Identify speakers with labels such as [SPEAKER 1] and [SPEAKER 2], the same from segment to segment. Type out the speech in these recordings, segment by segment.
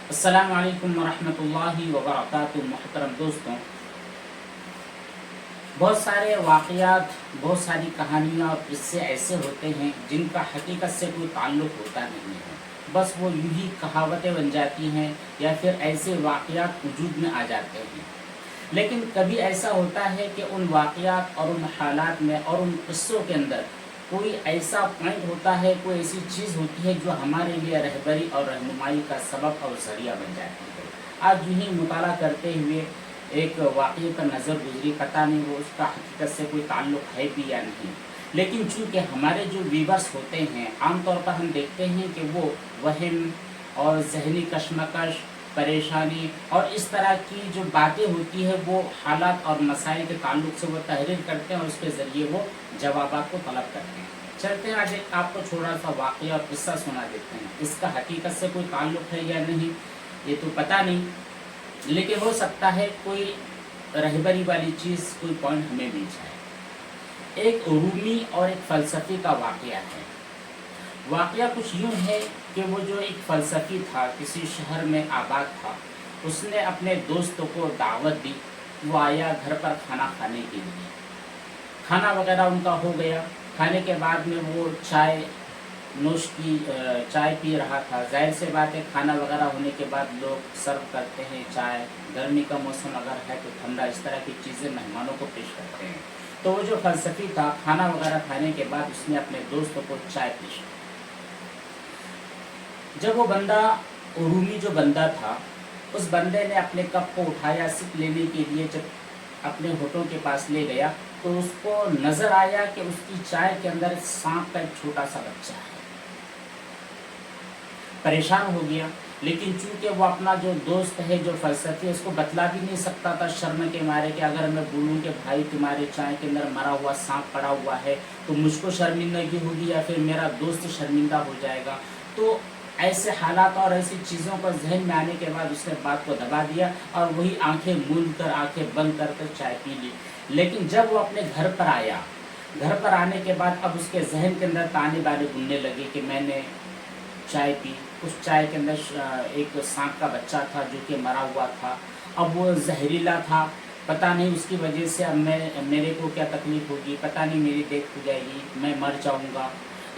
[SPEAKER 1] السلام علیکم ورحمۃ اللہ وبرکاتہ۔ محترم دوستوں، بہت سارے واقعات، بہت ساری کہانیاں اور قصے ایسے ہوتے ہیں جن کا حقیقت سے کوئی تعلق ہوتا نہیں ہے، بس وہ یوں ہی کہاوتیں بن جاتی ہیں یا پھر ایسے واقعات وجود میں آ جاتے ہیں۔ لیکن کبھی ایسا ہوتا ہے کہ ان واقعات اور ان حالات میں اور ان قصوں کے اندر کوئی ایسا پوائنٹ ہوتا ہے، کوئی ایسی چیز ہوتی ہے جو ہمارے لیے رہبری اور رہنمائی کا سبب اور ذریعہ بن جاتی ہے۔ آج یوں ہی مطالعہ کرتے ہوئے ایک واقعے پر نظر گزری، پتہ نہیں وہ اس کا حقیقت سے کوئی تعلق ہے بھی یا نہیں، لیکن چونکہ ہمارے جو ویورس ہوتے ہیں عام طور پر ہم دیکھتے ہیں کہ وہ وہم اور ذہنی کشمکش، پریشانی اور اس طرح کی جو باتیں ہوتی ہیں وہ حالات اور مسائل کے تعلق سے وہ تحریر کرتے ہیں اور اس کے ذریعے وہ جوابات کو طلب کرتے ہیں۔ چلتے ہیں آج آپ کو چھوٹا سا واقعہ اور قصہ سنا دیتے ہیں۔ اس کا حقیقت سے کوئی تعلق ہے یا نہیں یہ تو پتہ نہیں، لیکن ہو سکتا ہے کوئی رہبری والی چیز، کوئی پوائنٹ ہمیں مل جائے۔ ایک رومی اور ایک فلسفی کا واقعہ ہے۔ واقعہ کچھ یوں ہے کہ وہ جو ایک فلسفی تھا، کسی شہر میں آباد تھا، اس نے اپنے دوست کو دعوت دی، وہ آیا گھر پر کھانا کھانے کے لیے۔ کھانا وغیرہ ان کا ہو گیا، کھانے کے بعد میں وہ چائے پی رہا تھا۔ ظاہر سی بات ہے کھانا وغیرہ ہونے کے بعد لوگ سرو کرتے ہیں چائے، گرمی کا موسم اگر ہے تو ٹھنڈا، اس طرح کی چیزیں مہمانوں کو پیش کرتے ہیں۔ تو وہ جو فلسفی تھا، کھانا وغیرہ کھانے کے بعد اس نے اپنے دوست کو چائے پیش کی۔ جب وہ بندہ، رومی جو بندہ تھا، اس بندے نے اپنے کپ کو اٹھایا سپ لینے کے لیے، جب اپنے ہونٹوں کے پاس لے گیا تو اس کو نظر آیا کہ اس کی چائے کے اندر سانپ کا ایک چھوٹا سا بچہ ہے۔ پریشان ہو گیا، لیکن چونکہ وہ اپنا جو دوست ہے، جو فلسفی ہے، اس کو بتلا بھی نہیں سکتا تھا شرم کے مارے کہ اگر میں بولوں کہ بھائی تمہارے چائے کے اندر مرا ہوا سانپ پڑا ہوا ہے تو مجھ کو شرمندگی ہوگی یا پھر میرا دوست شرمندہ ہو جائے گا۔ تو ایسے حالات اور ایسی چیزوں کو ذہن میں آنے کے بعد اس نے بات کو دبا دیا اور وہی آنکھیں موند کر، آنکھیں بند کر چائے پی لی۔ لیکن جب وہ اپنے گھر پر آیا، گھر پر آنے کے بعد اب اس کے ذہن کے اندر تانے بانے بننے لگے کہ میں نے چائے پی، اس چائے کے اندر ایک سانپ کا بچہ تھا جو کہ مرا ہوا تھا، اب وہ زہریلا تھا، پتہ نہیں اس کی وجہ سے اب میرے کو کیا تکلیف ہوگی، پتہ نہیں میری ڈیتھ ہو جائے گی، میں مر جاؤں گا۔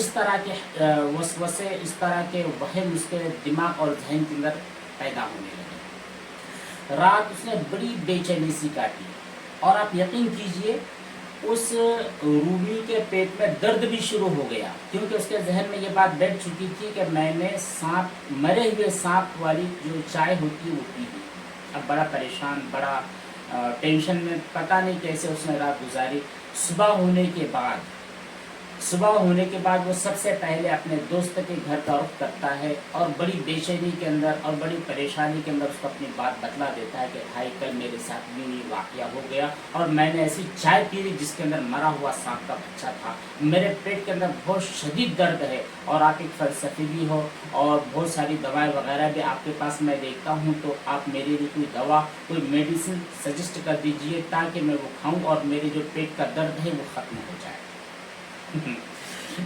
[SPEAKER 1] اس طرح کے وسوسے، اس طرح کے وہم اس کے دماغ اور ذہن کے اندر پیدا ہونے لگے۔ رات اس نے بڑی بے چینی سی کاٹی اور آپ یقین کیجئے اس رومی کے پیٹ میں درد بھی شروع ہو گیا، کیونکہ اس کے ذہن میں یہ بات بیٹھ چکی تھی کہ میں نے مرے ہوئے سانپ والی جو چائے ہوتی ہے وہ پی لی۔ اب بڑا پریشان، بڑا ٹینشن میں، پتہ نہیں کیسے اس نے رات گزاری۔ صبح ہونے کے بعد وہ سب سے پہلے اپنے دوست کے گھر کا رخ کرتا ہے اور بڑی بے چینی کے اندر اور بڑی پریشانی کے اندر اس کو اپنی بات بتلا دیتا ہے کہ بھائی کل میرے ساتھ یہ واقعہ ہو گیا اور میں نے ایسی چائے پی لی جس کے اندر مرا ہوا سانپ کا بچہ تھا، میرے پیٹ کے اندر بہت شدید درد ہے اور آپ ایک فلسفی بھی ہو اور بہت ساری دوائیں وغیرہ بھی آپ کے پاس میں دیکھتا ہوں، تو آپ میرے لیے کوئی دوا، کوئی میڈیسن سجیسٹ کر دیجئے تاکہ میں وہ کھاؤں اور میرے جو پیٹ کا درد ہے وہ ختم ہو جائے۔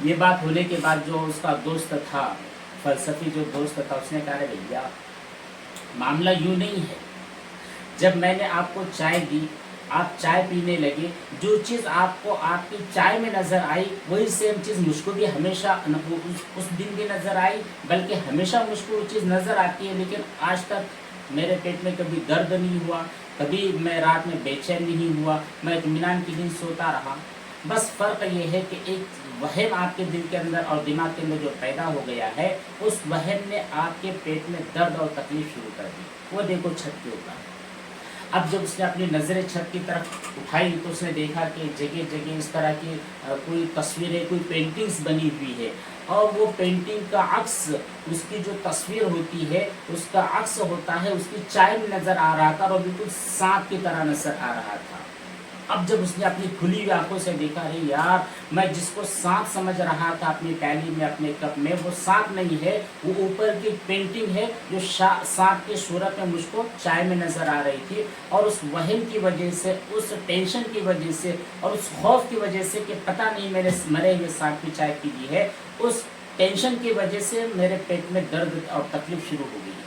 [SPEAKER 1] یہ بات ہونے کے بعد جو اس کا دوست تھا، فلسفی جو دوست تھا، اس نے کہا بھیا معاملہ یوں نہیں ہے، جب میں نے آپ کو چائے دی، آپ چائے پینے لگے، جو چیز آپ کو آپ کی چائے میں نظر آئی وہی سیم چیز مجھ کو بھی ہمیشہ اس دن بھی نظر آئی، بلکہ ہمیشہ مجھ کو وہ چیز نظر آتی ہے، لیکن آج تک میرے پیٹ میں کبھی درد نہیں ہوا، کبھی میں رات میں بے چین نہیں ہوا، میں اطمینان کی نیند سوتا رہا۔ بس فرق یہ ہے کہ ایک وہم آپ کے دل کے اندر اور دماغ کے اندر جو پیدا ہو گیا ہے، اس وہم نے آپ کے پیٹ میں درد اور تکلیف شروع کر دی۔ وہ دیکھو چھت کے اوپر، اب جب اس نے اپنی نظریں چھت کی طرف اٹھائی تو اس نے دیکھا کہ جگہ جگہ اس طرح کی کوئی تصویریں، کوئی پینٹنگز بنی ہوئی ہے، اور وہ پینٹنگ کا عکس، اس کی جو تصویر ہوتی ہے اس کا عکس ہوتا ہے، اس کی چائے میں نظر آ رہا تھا اور بالکل سانپ کی طرح نظر آ رہا تھا۔ اب جب اس نے اپنی کھلی ہوئی آنکھوں سے دیکھا، ارے یار میں جس کو سانپ سمجھ رہا تھا اپنی پیالی میں، اپنے کپ میں، وہ سانپ نہیں ہے، وہ اوپر کی پینٹنگ ہے جو سانپ کی صورت میں مجھ کو چائے میں نظر آ رہی تھی، اور اس وہم کی وجہ سے، اس ٹینشن کی وجہ سے اور اس خوف کی وجہ سے کہ پتہ نہیں میں نے مرے ہوئے سانپ کی چائے پی لی ہے، اس ٹینشن کی وجہ سے میرے پیٹ میں درد اور تکلیف شروع ہو گئی ہے۔